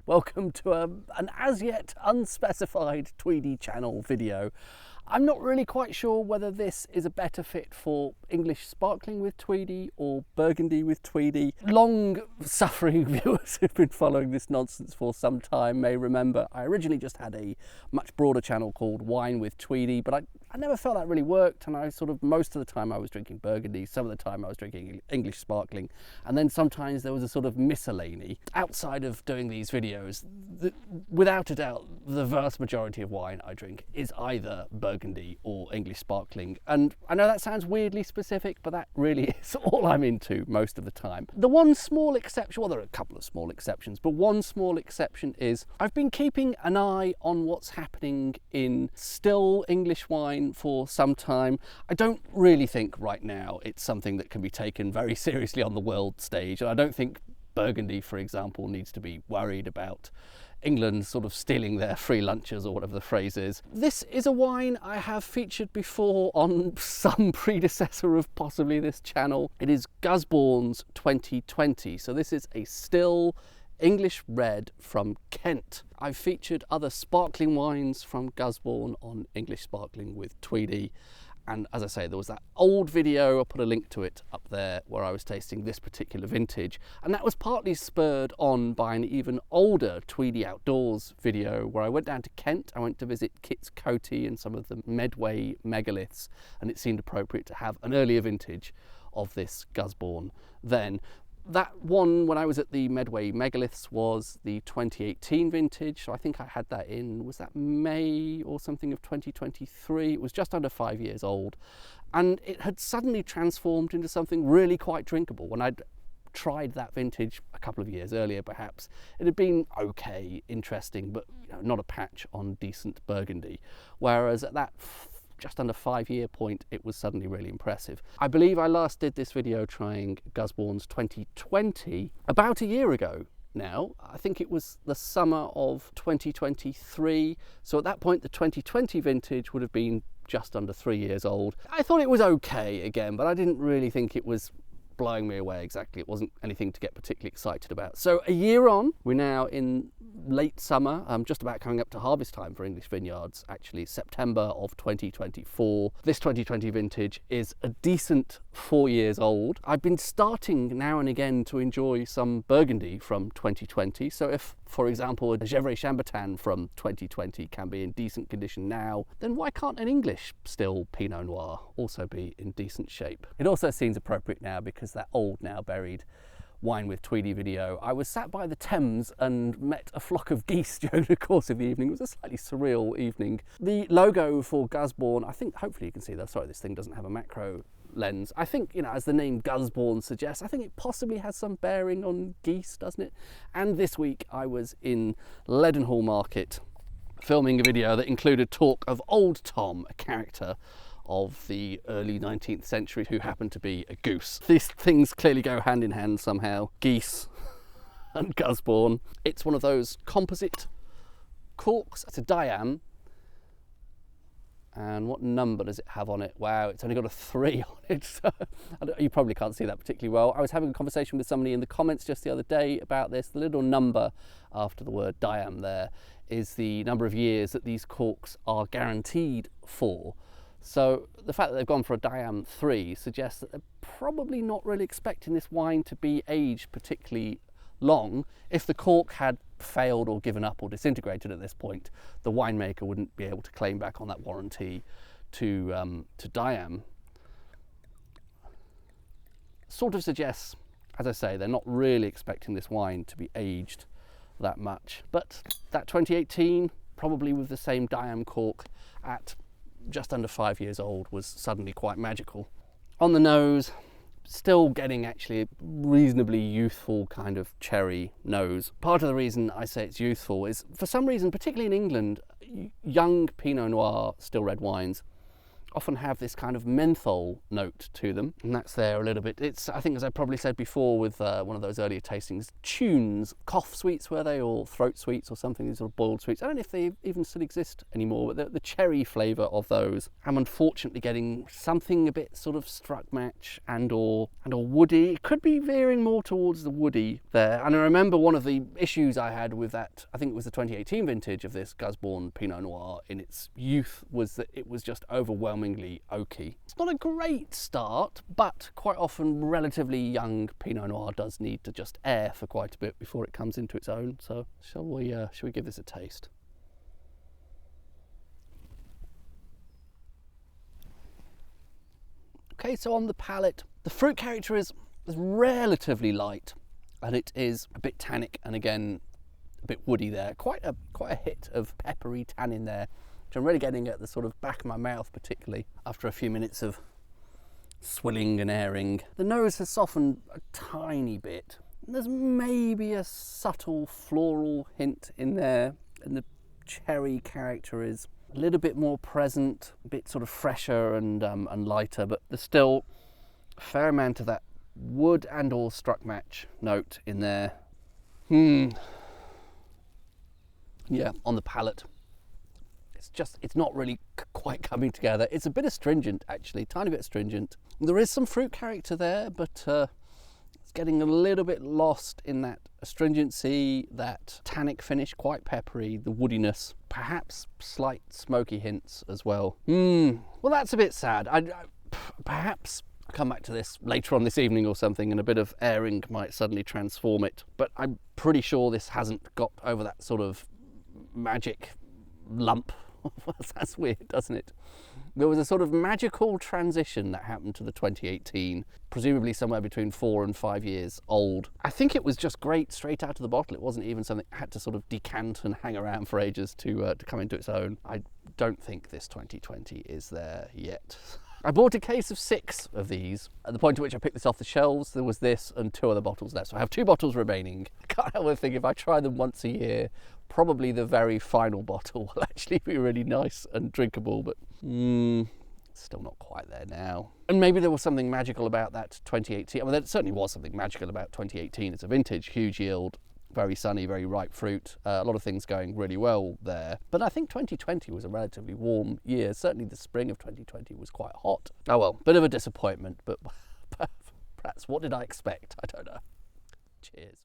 Welcome to an as yet unspecified Tweedy channel video. I'm not really quite sure whether this is a better fit for English sparkling with Tweedy or Burgundy with Tweedy. Long-suffering viewers who've been following this nonsense for some time may remember I originally just had a much broader channel called Wine with Tweedy, but I never felt that really worked, and I sort of, most of the time I was drinking Burgundy, some of the time I was drinking English sparkling, and then sometimes there was a sort of miscellany. Outside of doing these videos, without a doubt, the vast majority of wine I drink is either Burgundy or English sparkling, and I know that sounds weirdly specific, but that really is all I'm into most of the time. The one small exception, well, there are a couple of small exceptions, but one small exception is I've been keeping an eye on what's happening in still English wine for some time. I don't really think right now it's something that can be taken very seriously on the world stage, and I don't think Burgundy, for example, needs to be worried about England sort of stealing their free lunches or whatever the phrase is. This is a wine I have featured before on some predecessor of possibly this channel. It is Gusbourne's 2020. So this is a still English red from Kent. I've featured other sparkling wines from Gusbourne on English Sparkling with Tweedy. And as I say, there was that old video, I'll put a link to it up there, where I was tasting this particular vintage. And that was partly spurred on by an even older Tweedy Outdoors video where I went down to Kent. I went to visit Kit's Coty and some of the Medway megaliths, and it seemed appropriate to have an earlier vintage of this Gusbourne then. That one, when I was at the Medway megaliths, was the 2018 vintage. So I think I had that in, was that May or something of 2023? It was just under 5 years old. And it had suddenly transformed into something really quite drinkable. When I'd tried that vintage a couple of years earlier, perhaps, it had been okay, interesting, but not a patch on decent Burgundy. Whereas at that just under 5 year point, it was suddenly really impressive. I believe I last did this video trying Gusbourne's 2020 about a year ago now. I think it was the summer of 2023. So at that point, the 2020 vintage would have been just under 3 years old. I thought it was okay again, but I didn't really think it was blowing me away exactly. It wasn't anything to get particularly excited about. So a year on, we're now in late summer, just about coming up to harvest time for English vineyards, actually September of 2024. This 2020 vintage is a decent 4 years old. I've been starting now and again to enjoy some Burgundy from 2020. So if, for example, a Gevrey Chambertin from 2020 can be in decent condition now, then why can't an English still Pinot Noir also be in decent shape? It also seems appropriate now because that old, now buried Wine with Tweedy video, I was sat by the Thames and met a flock of geese during the course of the evening. It was a slightly surreal evening. The logo for Gusbourne, I think, hopefully you can see that. Sorry, this thing doesn't have a macro lens. I think, as the name Gusbourne suggests, I think it possibly has some bearing on geese, doesn't it? And this week I was in Leadenhall Market filming a video that included talk of Old Tom, a character of the early 19th century who happened to be a goose. These things clearly go hand in hand somehow, geese and Gusbourne. It's one of those composite corks. It's a Diam. And what number does it have on it? Wow, it's only got a 3 on it. So you probably can't see that particularly well. I was having a conversation with somebody in the comments just the other day about this. The little number after the word Diam there is the number of years that these corks are guaranteed for. So the fact that they've gone for a Diam 3 suggests that they're probably not really expecting this wine to be aged particularly long. If the cork had failed or given up or disintegrated at this point, the winemaker wouldn't be able to claim back on that warranty to Diam. Sort of suggests, as I say, they're not really expecting this wine to be aged that much. But that 2018, probably with the same Diam cork at just under 5 years old, was suddenly quite magical. On the nose, still getting actually a reasonably youthful kind of cherry nose. Part of the reason I say it's youthful is, for some reason, particularly in England, young Pinot Noir still red wines often have this kind of menthol note to them, and that's there a little bit. It's, I think, as I probably said before with one of those earlier tastings, tunes, cough sweets were they, or throat sweets or something, these sort of boiled sweets. I don't know if they even still exist anymore, but the cherry flavour of those. I'm unfortunately getting something a bit sort of struck match and or woody. It could be veering more towards the woody there. And I remember one of the issues I had with that, I think it was the 2018 vintage of this Gusbourne Pinot Noir in its youth, was that it was just overwhelmingly oaky. It's not a great start, but quite often relatively young Pinot Noir does need to just air for quite a bit before it comes into its own. So shall we give this a taste? Okay, so on the palate, the fruit character is relatively light, and it is a bit tannic, and again a bit woody there. Quite a hit of peppery tannin there, which I'm really getting at the sort of back of my mouth, particularly after a few minutes of swilling and airing. The nose has softened a tiny bit. There's maybe a subtle floral hint in there, and the cherry character is a little bit more present, a bit sort of fresher and lighter, but there's still a fair amount of that wood and or struck match note in there. Yeah, on the palate, it's not really quite coming together. It's a bit astringent, actually, tiny bit astringent. There is some fruit character there, but it's getting a little bit lost in that astringency, that tannic finish, quite peppery, the woodiness, perhaps slight smoky hints as well. Well, that's a bit sad. Perhaps I'll come back to this later on this evening or something, and a bit of airing might suddenly transform it. But I'm pretty sure this hasn't got over that sort of magic lump. That's weird, doesn't it? There was a sort of magical transition that happened to the 2018, presumably somewhere between 4 and 5 years old. I think it was just great straight out of the bottle. It wasn't even something that had to sort of decant and hang around for ages to come into its own. I don't think this 2020 is there yet. I bought a case of 6 of these. At the point at which I picked this off the shelves, there was this and 2 other bottles left. So I have 2 bottles remaining. I can't help but think if I try them once a year, probably the very final bottle will actually be really nice and drinkable, but still not quite there now. And maybe there was something magical about that 2018. I mean, there certainly was something magical about 2018. It's a vintage, huge yield, very sunny, very ripe fruit, a lot of things going really well there. But I think 2020 was a relatively warm year. Certainly the spring of 2020 was quite hot. Oh well, bit of a disappointment, but perhaps what did I expect? I don't know. Cheers.